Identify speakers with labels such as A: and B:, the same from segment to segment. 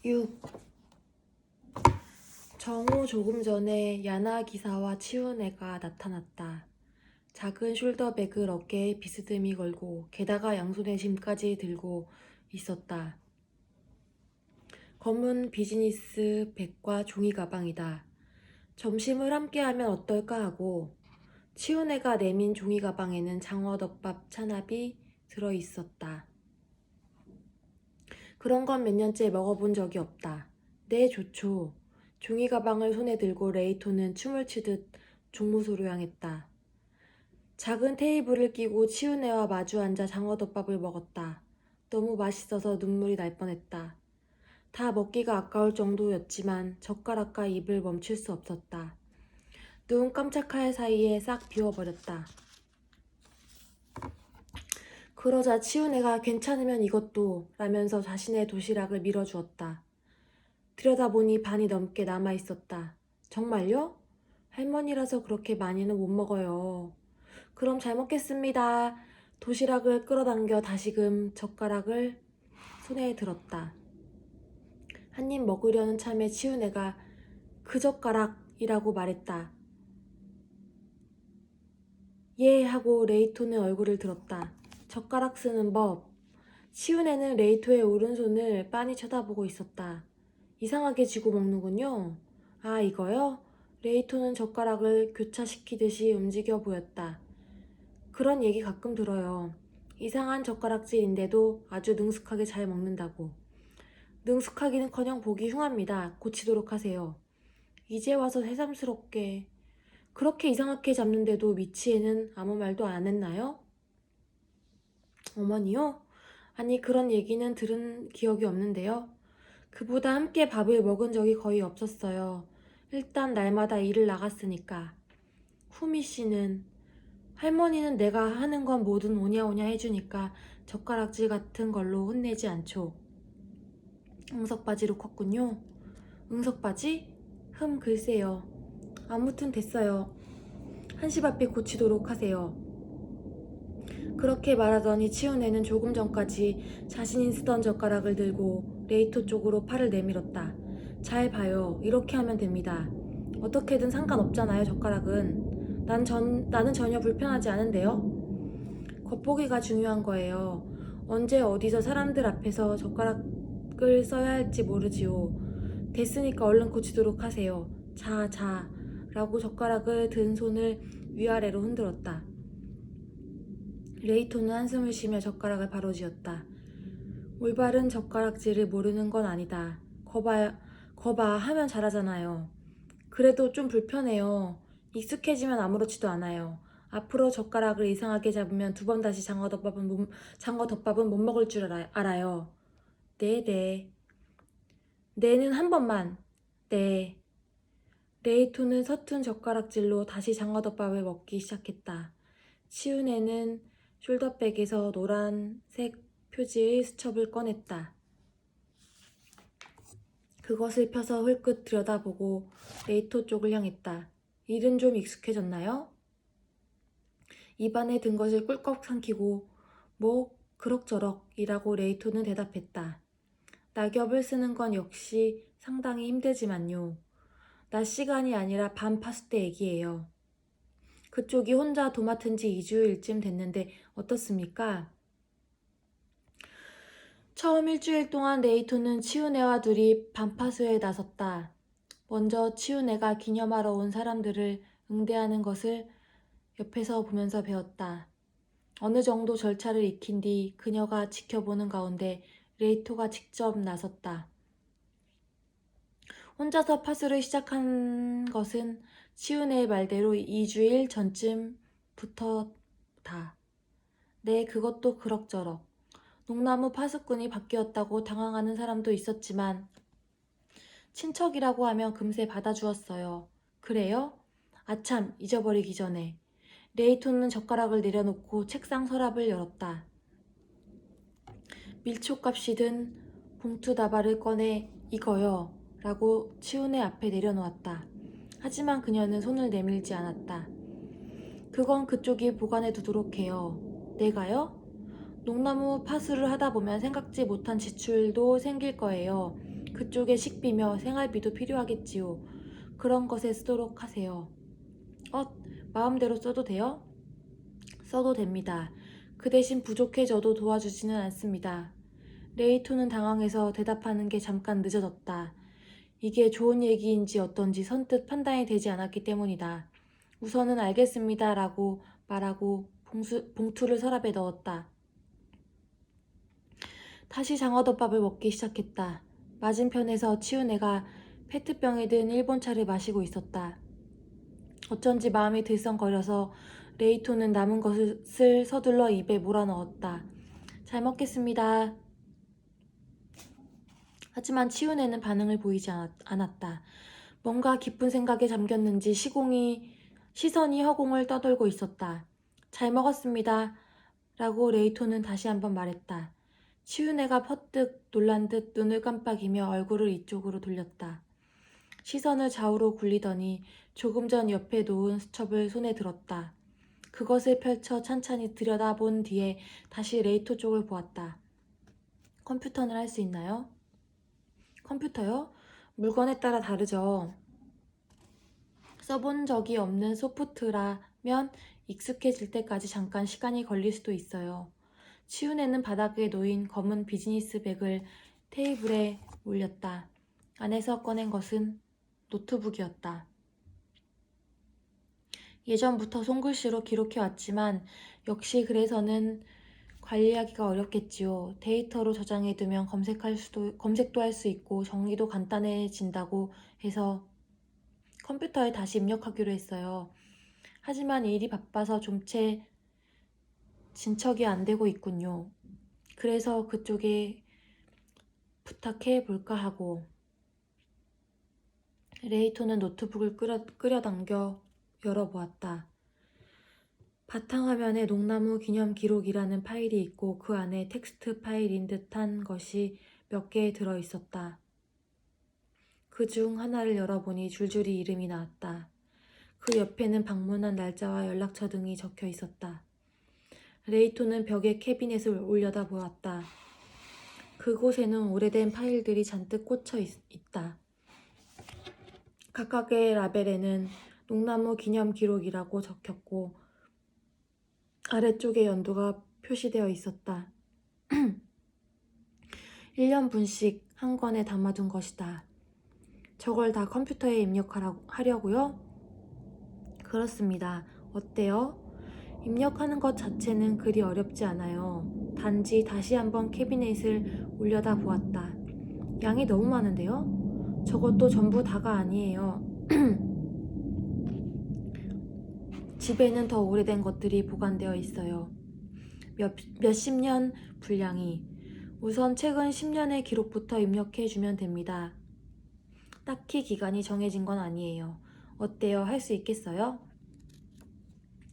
A: 6. 정오 조금 전에 야나 기사와 치훈애가 나타났다. 작은 숄더백을 어깨에 비스듬히 걸고 게다가 양손에 짐까지 들고 있었다. 검은 비즈니스 백과 종이 가방이다. 점심을 함께하면 어떨까 하고 치훈애가 내민 종이 가방에는 장어덮밥 찬압이 들어있었다. 그런 건 몇 년째 먹어본 적이 없다. 네, 좋죠. 종이 가방을 손에 들고 레이토는 춤을 추듯 종무소로 향했다. 작은 테이블을 끼고 치훈애와 마주 앉아 장어덮밥을 먹었다. 너무 맛있어서 눈물이 날 뻔했다. 다 먹기가 아까울 정도였지만 젓가락과 입을 멈출 수 없었다. 눈 깜짝할 사이에 싹 비워버렸다. 그러자 치훈애가 괜찮으면 이것도 라면서 자신의 도시락을 밀어주었다. 들여다보니 반이 넘게 남아있었다. 정말요? 할머니라서 그렇게 많이는 못 먹어요. 그럼 잘 먹겠습니다. 도시락을 끌어당겨 다시금 젓가락을 손에 들었다. 한 입 먹으려는 참에 치훈애가 그 젓가락이라고 말했다. 예 하고 레이토는 얼굴을 들었다. 젓가락 쓰는 법. 치훈애는 레이토의 오른손을 빤히 쳐다보고 있었다. 이상하게 쥐고 먹는군요. 아, 이거요? 레이토는 젓가락을 교차시키듯이 움직여 보였다. 그런 얘기 가끔 들어요. 이상한 젓가락질인데도 아주 능숙하게 잘 먹는다고. 능숙하기는커녕 보기 흉합니다. 고치도록 하세요. 이제 와서 새삼스럽게. 그렇게 이상하게 잡는데도 미치에는 아무 말도 안 했나요? 어머니요? 아니, 그런 얘기는 들은 기억이 없는데요. 그보다 함께 밥을 먹은 적이 거의 없었어요. 일단 날마다 일을 나갔으니까. 후미 씨는 할머니는 내가 하는 건 뭐든 오냐오냐 해주니까 젓가락질 같은 걸로 혼내지 않죠. 응석바지로 컸군요. 응석바지? 글쎄요. 아무튼 됐어요. 한시 앞에 고치도록 하세요. 그렇게 말하더니 치훈애는 조금 전까지 자신이 쓰던 젓가락을 들고 레이토 쪽으로 팔을 내밀었다. 잘 봐요. 이렇게 하면 됩니다. 어떻게든 상관없잖아요, 젓가락은. 나는 전혀 불편하지 않은데요. 겉보기가 중요한 거예요. 언제 어디서 사람들 앞에서 젓가락을 써야 할지 모르지요. 됐으니까 얼른 고치도록 하세요. 자, 라고 젓가락을 든 손을 위아래로 흔들었다. 레이토는 한숨을 쉬며 젓가락을 바로 쥐었다. 올바른 젓가락질을 모르는 건 아니다. 거봐 하면 잘하잖아요. 그래도 좀 불편해요. 익숙해지면 아무렇지도 않아요. 앞으로 젓가락을 이상하게 잡으면 2번 다시 장어덮밥은 못 먹을 줄 알아요. 네. 네는 한 번만. 네. 레이토는 서툰 젓가락질로 다시 장어덮밥을 먹기 시작했다. 치훈애는 숄더백에서 노란색 표지의 수첩을 꺼냈다. 그것을 펴서 홀끗 들여다보고 레이토 쪽을 향했다. 일은 좀 익숙해졌나요? 입안에 든 것을 꿀꺽 삼키고 뭐 그럭저럭이라고 레이토는 대답했다. 낙엽을 쓰는 건 역시 상당히 힘들지만요. 낮 시간이 아니라 밤 파수 때 얘기예요. 그쪽이 혼자 도맡은 지 2주일쯤 됐는데 어떻습니까? 처음 일주일 동안 레이토는 치훈애와 둘이 반파수에 나섰다. 먼저 치훈애가 기념하러 온 사람들을 응대하는 것을 옆에서 보면서 배웠다. 어느 정도 절차를 익힌 뒤 그녀가 지켜보는 가운데 레이토가 직접 나섰다. 혼자서 파수를 시작한 것은 치훈애의 말대로 2주일 전쯤부터다. 네, 그것도 그럭저럭. 농나무 파수꾼이 바뀌었다고 당황하는 사람도 있었지만 친척이라고 하면 금세 받아주었어요. 그래요? 아참, 잊어버리기 전에. 레이토는 젓가락을 내려놓고 책상 서랍을 열었다. 밀초값이 든 봉투 다발을 꺼내 이거요 라고 치훈의 앞에 내려놓았다. 하지만 그녀는 손을 내밀지 않았다. 그건 그쪽이 보관해 두도록 해요. 내가요? 농나무 파수를 하다 보면 생각지 못한 지출도 생길 거예요. 그쪽에 식비며 생활비도 필요하겠지요. 그런 것에 쓰도록 하세요. 마음대로 써도 돼요? 써도 됩니다. 그 대신 부족해져도 도와주지는 않습니다. 레이토는 당황해서 대답하는 게 잠깐 늦어졌다. 이게 좋은 얘기인지 어떤지 선뜻 판단이 되지 않았기 때문이다. 우선은 알겠습니다 라고 말하고 봉투를 서랍에 넣었다. 다시 장어덮밥을 먹기 시작했다. 맞은편에서 치우네가 페트병에 든 일본차를 마시고 있었다. 어쩐지 마음이 들썩거려서 레이토는 남은 것을 서둘러 입에 몰아넣었다. 잘 먹겠습니다. 하지만 치우네는 반응을 보이지 않았다. 뭔가 깊은 생각에 잠겼는지 시선이 허공을 떠돌고 있었다. 잘 먹었습니다. 라고 레이토는 다시 한번 말했다. 치우네가 퍼뜩 놀란 듯 눈을 깜빡이며 얼굴을 이쪽으로 돌렸다. 시선을 좌우로 굴리더니 조금 전 옆에 놓은 수첩을 손에 들었다. 그것을 펼쳐 찬찬히 들여다본 뒤에 다시 레이토 쪽을 보았다. 컴퓨터는 할 수 있나요? 컴퓨터요? 물건에 따라 다르죠. 써본 적이 없는 소프트라면 익숙해질 때까지 잠깐 시간이 걸릴 수도 있어요. 치우네는 바닥에 놓인 검은 비즈니스 백을 테이블에 올렸다. 안에서 꺼낸 것은 노트북이었다. 예전부터 손글씨로 기록해왔지만 역시 그래서는 관리하기가 어렵겠지요. 데이터로 저장해두면 검색도 할 수 있고 정리도 간단해진다고 해서 컴퓨터에 다시 입력하기로 했어요. 하지만 일이 바빠서 좀채 진척이 안 되고 있군요. 그래서 그쪽에 부탁해 볼까 하고. 레이토는 노트북을 끌어당겨 열어보았다. 바탕화면에 농나무 기념 기록이라는 파일이 있고 그 안에 텍스트 파일인 듯한 것이 몇 개 들어있었다. 그 중 하나를 열어보니 줄줄이 이름이 나왔다. 그 옆에는 방문한 날짜와 연락처 등이 적혀 있었다. 레이토는 벽에 캐비넷을 올려다 보았다. 그곳에는 오래된 파일들이 잔뜩 꽂혀 있다. 각각의 라벨에는 농나무 기념 기록이라고 적혔고 아래쪽에 연도가 표시되어 있었다. 1년분씩 한 권에 담아둔 것이다. 저걸 다 컴퓨터에 입력하려고요? 그렇습니다. 어때요? 입력하는 것 자체는 그리 어렵지 않아요. 단지 다시 한번 캐비넷을 올려다 보았다. 양이 너무 많은데요? 저것도 전부 다가 아니에요. 집에는 더 오래된 것들이 보관되어 있어요. 몇십 년 분량이. 우선 최근 10년의 기록부터 입력해주면 됩니다. 딱히 기간이 정해진 건 아니에요. 어때요? 할 수 있겠어요?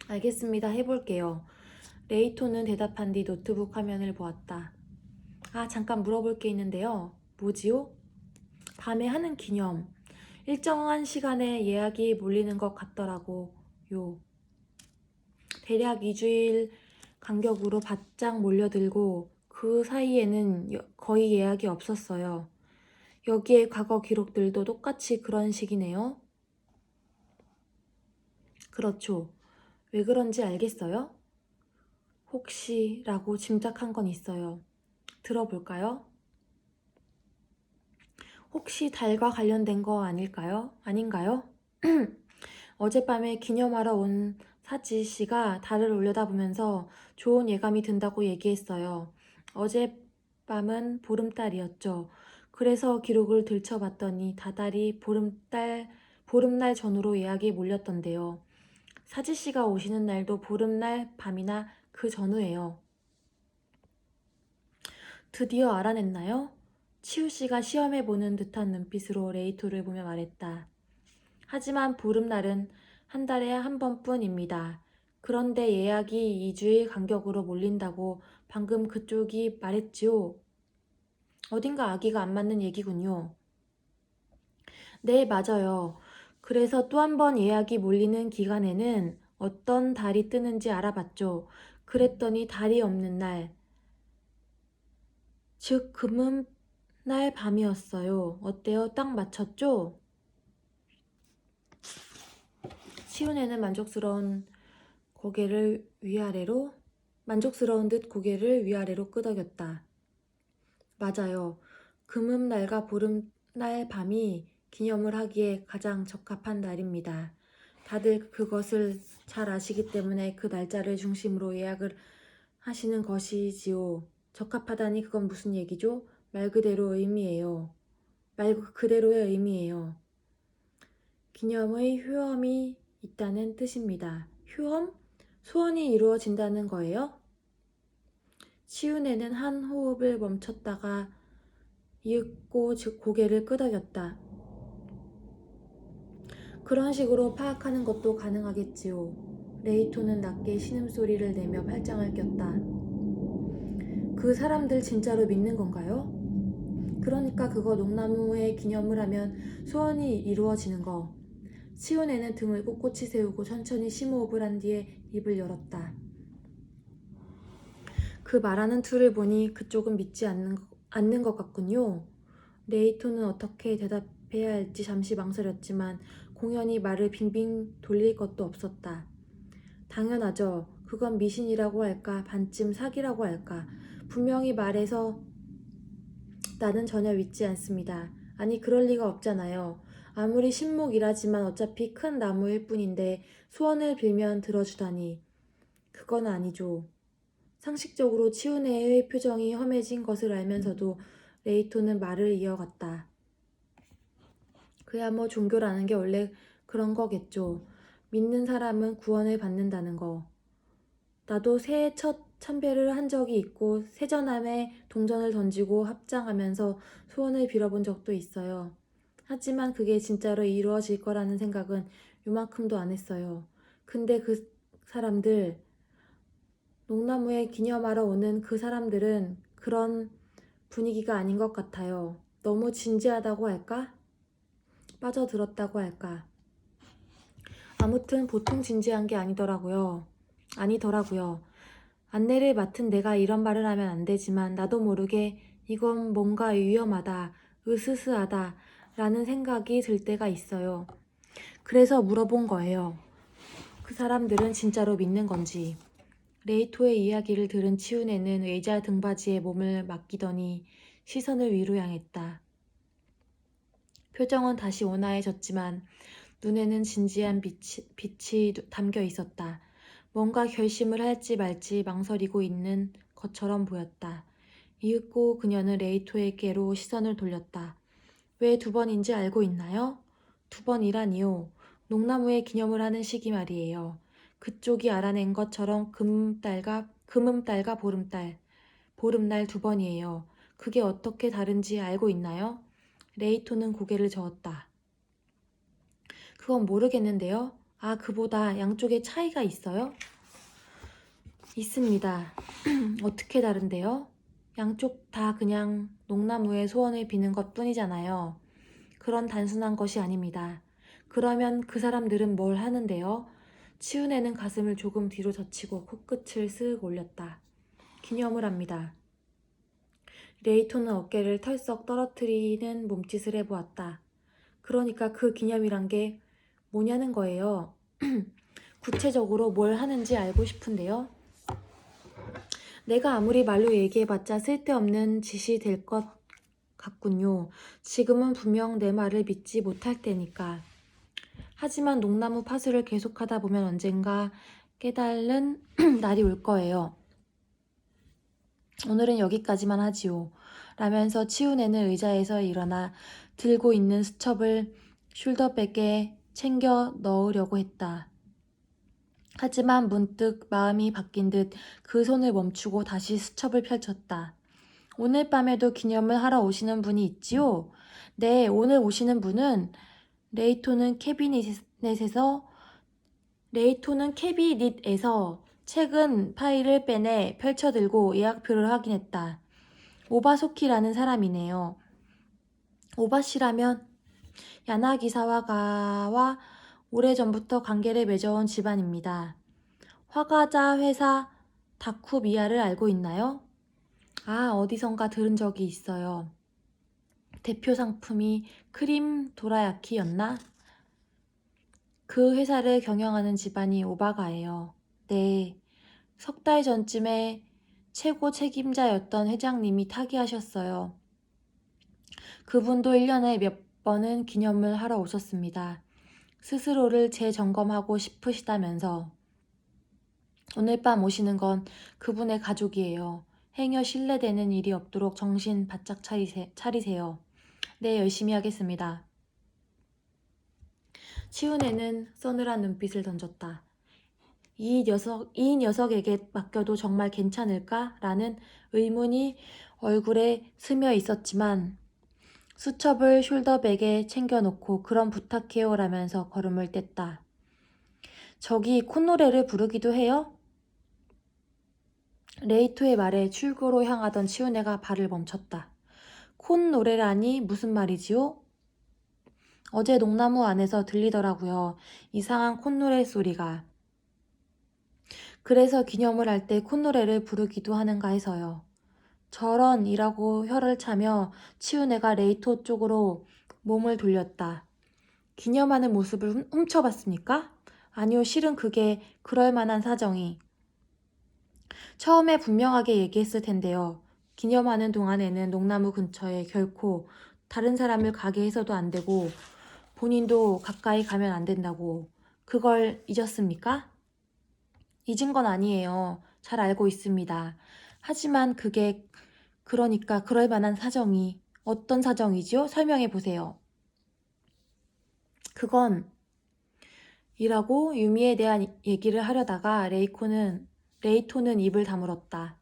A: 알겠습니다. 해볼게요. 레이토는 대답한 뒤 노트북 화면을 보았다. 잠깐 물어볼 게 있는데요. 뭐지요? 밤에 하는 기념. 일정한 시간에 예약이 몰리는 것 같더라고요. 대략 2주일 간격으로 바짝 몰려들고 그 사이에는 거의 예약이 없었어요. 여기에 과거 기록들도 똑같이 그런 식이네요. 그렇죠. 왜 그런지 알겠어요? 혹시라고 짐작한 건 있어요. 들어볼까요? 혹시 달과 관련된 거 아닌가요? 어젯밤에 기념하러 온 사지 씨가 달을 올려다보면서 좋은 예감이 든다고 얘기했어요. 어젯밤은 보름달이었죠. 그래서 기록을 들춰봤더니 다달이 보름날 전후로 예약이 몰렸던데요. 사지 씨가 오시는 날도 보름날 밤이나 그 전후예요. 드디어 알아냈나요? 치우 씨가 시험해보는 듯한 눈빛으로 레이토를 보며 말했다. 하지만 보름날은 한 달에 한 번뿐입니다. 그런데 예약이 2주일 간격으로 몰린다고 방금 그쪽이 말했지요. 어딘가 아기가 안 맞는 얘기군요. 네, 맞아요. 그래서 또 한 번 예약이 몰리는 기간에는 어떤 달이 뜨는지 알아봤죠. 그랬더니 달이 없는 날, 즉 날 밤이었어요. 어때요? 딱 맞췄죠? 치훈애는 만족스러운 듯 고개를 위아래로 끄덕였다. 맞아요. 금음날과 보름날 밤이 기념을 하기에 가장 적합한 날입니다. 다들 그것을 잘 아시기 때문에 그 날짜를 중심으로 예약을 하시는 것이지요. 적합하다니 그건 무슨 얘기죠? 말 그대로의 의미예요. 기념의 효험이 있다는 뜻입니다. 효험? 소원이 이루어진다는 거예요? 치훈애는 한 호흡을 멈췄다가 이윽고 고개를 끄덕였다. 그런 식으로 파악하는 것도 가능하겠지요. 레이토는 낮게 신음소리를 내며 팔짱을 꼈다. 그 사람들 진짜로 믿는 건가요? 그러니까 그거 농나무에 기념을 하면 소원이 이루어지는 거. 치훈애는 등을 꼿꼿이 세우고 천천히 심호흡을 한 뒤에 입을 열었다. 그 말하는 투를 보니 그쪽은 믿지 않는 것 같군요. 레이토는 어떻게 대답해야 할지 잠시 망설였지만 공연히 말을 빙빙 돌릴 것도 없었다. 당연하죠. 그건 미신이라고 할까 반쯤 사기라고 할까. 분명히 말해서 나는 전혀 믿지 않습니다. 아니 그럴 리가 없잖아요. 아무리 신목이라지만 어차피 큰 나무일 뿐인데 소원을 빌면 들어주다니. 그건 아니죠. 상식적으로 치훈애의 표정이 험해진 것을 알면서도 레이토는 말을 이어갔다. 그야 뭐 종교라는 게 원래 그런 거겠죠. 믿는 사람은 구원을 받는다는 거. 나도 새해 첫 참배를 한 적이 있고 세전함에 동전을 던지고 합장하면서 소원을 빌어본 적도 있어요. 하지만 그게 진짜로 이루어질 거라는 생각은 요만큼도 안 했어요. 근데 그 사람들, 농나무에 기념하러 오는 그 사람들은 그런 분위기가 아닌 것 같아요. 너무 진지하다고 할까? 빠져들었다고 할까? 아무튼 보통 진지한 게 아니더라고요. 안내를 맡은 내가 이런 말을 하면 안 되지만 나도 모르게 이건 뭔가 위험하다, 으스스하다 라는 생각이 들 때가 있어요. 그래서 물어본 거예요. 그 사람들은 진짜로 믿는 건지. 레이토의 이야기를 들은 치훈애는 의자 등받이에 몸을 맡기더니 시선을 위로 향했다. 표정은 다시 온화해졌지만 눈에는 진지한 빛이 담겨 있었다. 뭔가 결심을 할지 말지 망설이고 있는 것처럼 보였다. 이윽고 그녀는 레이토에게로 시선을 돌렸다. 왜 2번인지 알고 있나요? 2번이라니요. 농나무에 기념을 하는 시기 말이에요. 그쪽이 알아낸 것처럼 금음달과 보름날 2번이에요. 그게 어떻게 다른지 알고 있나요? 레이토는 고개를 저었다. 그건 모르겠는데요. 아, 그보다 양쪽에 차이가 있어요? 있습니다. 어떻게 다른데요? 양쪽 다 그냥 농나무에 소원을 비는 것 뿐이잖아요. 그런 단순한 것이 아닙니다. 그러면 그 사람들은 뭘 하는데요? 치훈애는 가슴을 조금 뒤로 젖히고 코끝을 쓱 올렸다. 기념을 합니다. 레이토는 어깨를 털썩 떨어뜨리는 몸짓을 해보았다. 그러니까 그 기념이란 게 뭐냐는 거예요. 구체적으로 뭘 하는지 알고 싶은데요. 내가 아무리 말로 얘기해봤자 쓸데없는 짓이 될 것 같군요. 지금은 분명 내 말을 믿지 못할 때니까. 하지만 농나무 파수를 계속하다 보면 언젠가 깨달은 날이 올 거예요. 오늘은 여기까지만 하지요. 라면서 치훈애는 의자에서 일어나 들고 있는 수첩을 숄더백에 챙겨 넣으려고 했다. 하지만 문득 마음이 바뀐 듯 그 손을 멈추고 다시 수첩을 펼쳤다. 오늘 밤에도 기념을 하러 오시는 분이 있지요? 네, 오늘 오시는 분은 레이토는 캐비닛에서 책은 파일을 빼내 펼쳐들고 예약표를 확인했다. 오바소키라는 사람이네요. 오바씨라면 야나기사와가와 오래전부터 관계를 맺어온 집안입니다. 화과자 회사 다쿠미야를 알고 있나요? 아, 어디선가 들은 적이 있어요. 대표 상품이 크림 도라야키였나? 그 회사를 경영하는 집안이 오바가예요. 네, 석 달 전쯤에 최고 책임자였던 회장님이 타계하셨어요. 그분도 1년에 몇 번은 기념을 하러 오셨습니다. 스스로를 재점검하고 싶으시다면서. 오늘 밤 오시는 건 그분의 가족이에요. 행여 실례되는 일이 없도록 정신 바짝 차리세요. 네, 열심히 하겠습니다. 치훈애는 서늘한 눈빛을 던졌다. 이 녀석에게 맡겨도 정말 괜찮을까? 라는 의문이 얼굴에 스며 있었지만 수첩을 숄더백에 챙겨놓고 그럼 부탁해요 라면서 걸음을 뗐다. 저기 콧노래를 부르기도 해요? 레이토의 말에 출구로 향하던 치훈애가 발을 멈췄다. 콧노래라니 무슨 말이지요? 어제 농나무 안에서 들리더라고요. 이상한 콧노래 소리가. 그래서 기념을 할 때 콧노래를 부르기도 하는가 해서요. 저런 이라고 혀를 차며 치훈애가 레이토 쪽으로 몸을 돌렸다. 기념하는 모습을 훔쳐봤습니까? 아니요, 실은 그게 그럴 만한 사정이. 처음에 분명하게 얘기했을 텐데요. 기념하는 동안에는 농나무 근처에 결코 다른 사람을 가게 해서도 안 되고 본인도 가까이 가면 안 된다고. 그걸 잊었습니까? 잊은 건 아니에요. 잘 알고 있습니다. 하지만 그게 그러니까 그럴 만한 사정이 어떤 사정이지요? 설명해 보세요. 그건 이라고 유미에 대한 얘기를 하려다가 레이토는 입을 다물었다.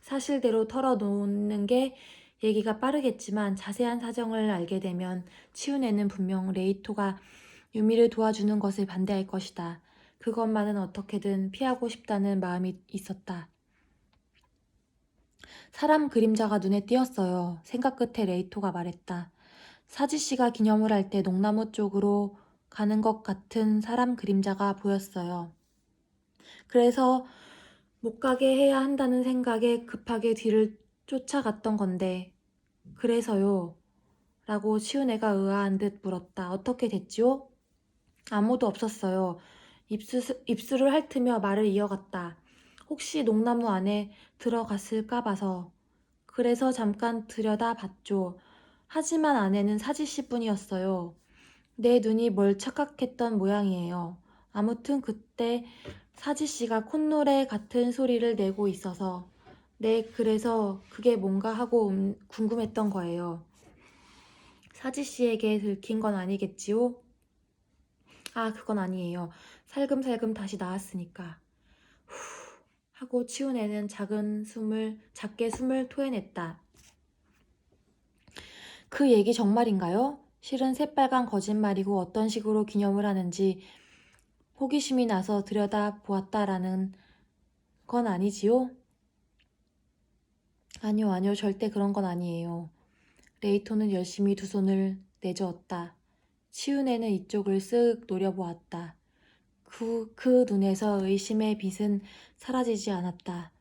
A: 사실대로 털어놓는 게 얘기가 빠르겠지만 자세한 사정을 알게 되면 치훈애는 분명 레이토가 유미를 도와주는 것을 반대할 것이다. 그것만은 어떻게든 피하고 싶다는 마음이 있었다. 사람 그림자가 눈에 띄었어요. 생각 끝에 레이토가 말했다. 사지씨가 기념을 할 때 농나무 쪽으로 가는 것 같은 사람 그림자가 보였어요. 그래서 못 가게 해야 한다는 생각에 급하게 뒤를 쫓아갔던 건데. 그래서요? 라고 치훈애가 의아한 듯 물었다. 어떻게 됐지요? 아무도 없었어요. 입술을 핥으며 말을 이어갔다. 혹시 농나무 안에 들어갔을까 봐서. 그래서 잠깐 들여다봤죠. 하지만 안에는 사지씨 뿐이었어요. 내 눈이 뭘 착각했던 모양이에요. 아무튼 그때 사지씨가 콧노래 같은 소리를 내고 있어서 네, 그래서 그게 뭔가 하고 궁금했던 거예요. 사지씨에게 들킨 건 아니겠지요? 아, 그건 아니에요. 살금살금 다시 나았으니까. 후 하고 치훈애는 작게 숨을 토해냈다. 그 얘기 정말인가요? 실은 새빨간 거짓말이고 어떤 식으로 기념을 하는지 호기심이 나서 들여다보았다라는 건 아니지요? 아니요, 절대 그런 건 아니에요. 레이토는 열심히 두 손을 내저었다. 치훈애는 이쪽을 쓱 노려보았다. 그 눈에서 의심의 빛은 사라지지 않았다.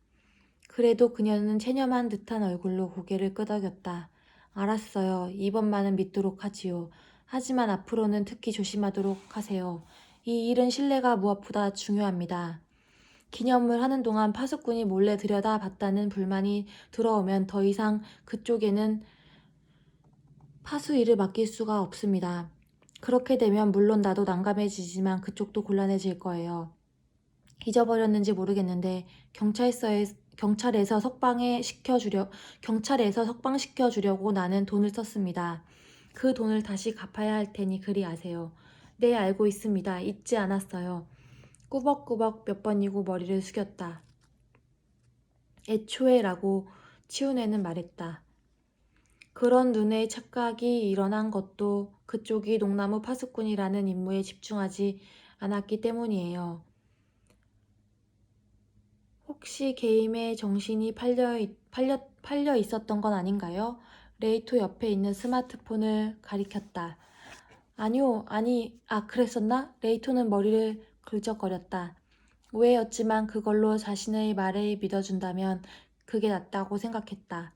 A: 그래도 그녀는 체념한 듯한 얼굴로 고개를 끄덕였다. 알았어요. 이번만은 믿도록 하지요. 하지만 앞으로는 특히 조심하도록 하세요. 이 일은 신뢰가 무엇보다 중요합니다. 기념을 하는 동안 파수꾼이 몰래 들여다봤다는 불만이 들어오면 더 이상 그쪽에는 파수 일을 맡길 수가 없습니다. 그렇게 되면 물론 나도 난감해지지만 그쪽도 곤란해질 거예요. 잊어버렸는지 모르겠는데 경찰에서 석방시켜주려고 나는 돈을 썼습니다. 그 돈을 다시 갚아야 할 테니 그리 아세요. 네, 알고 있습니다. 잊지 않았어요. 꾸벅꾸벅 몇 번이고 머리를 숙였다. 애초에라고 치훈애는 말했다. 그런 눈의 착각이 일어난 것도 그쪽이 농나무 파수꾼이라는 임무에 집중하지 않았기 때문이에요. 혹시 게임에 정신이 팔려 있었던 건 아닌가요? 레이토 옆에 있는 스마트폰을 가리켰다. 아니요, 그랬었나? 레이토는 머리를 긁적거렸다. 오해였지만 그걸로 자신의 말을 믿어준다면 그게 낫다고 생각했다.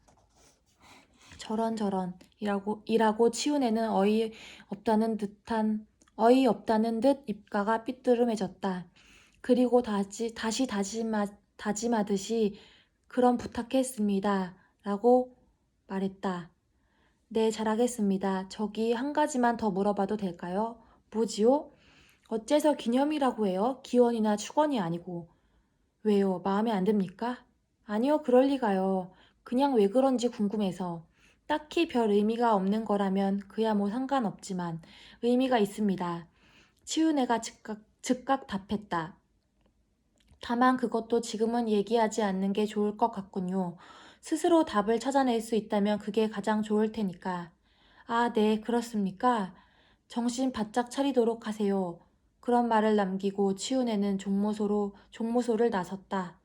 A: 저런 이라고 치훈이는 어이없다는 듯 입가가 삐뚤음해졌다. 그리고 다시 다짐하듯이 그럼 부탁했습니다. 라고 말했다. 네, 잘하겠습니다. 저기 한 가지만 더 물어봐도 될까요? 뭐지요? 어째서 기념이라고 해요? 기원이나 축원이 아니고. 왜요? 마음에 안 듭니까? 아니요, 그럴 리가요. 그냥 왜 그런지 궁금해서. 딱히 별 의미가 없는 거라면 그야 뭐 상관없지만 의미가 있습니다. 치훈애가 즉각 답했다. 다만 그것도 지금은 얘기하지 않는 게 좋을 것 같군요. 스스로 답을 찾아낼 수 있다면 그게 가장 좋을 테니까. 아, 네, 그렇습니까? 정신 바짝 차리도록 하세요. 그런 말을 남기고 치훈애는 종무소를 나섰다.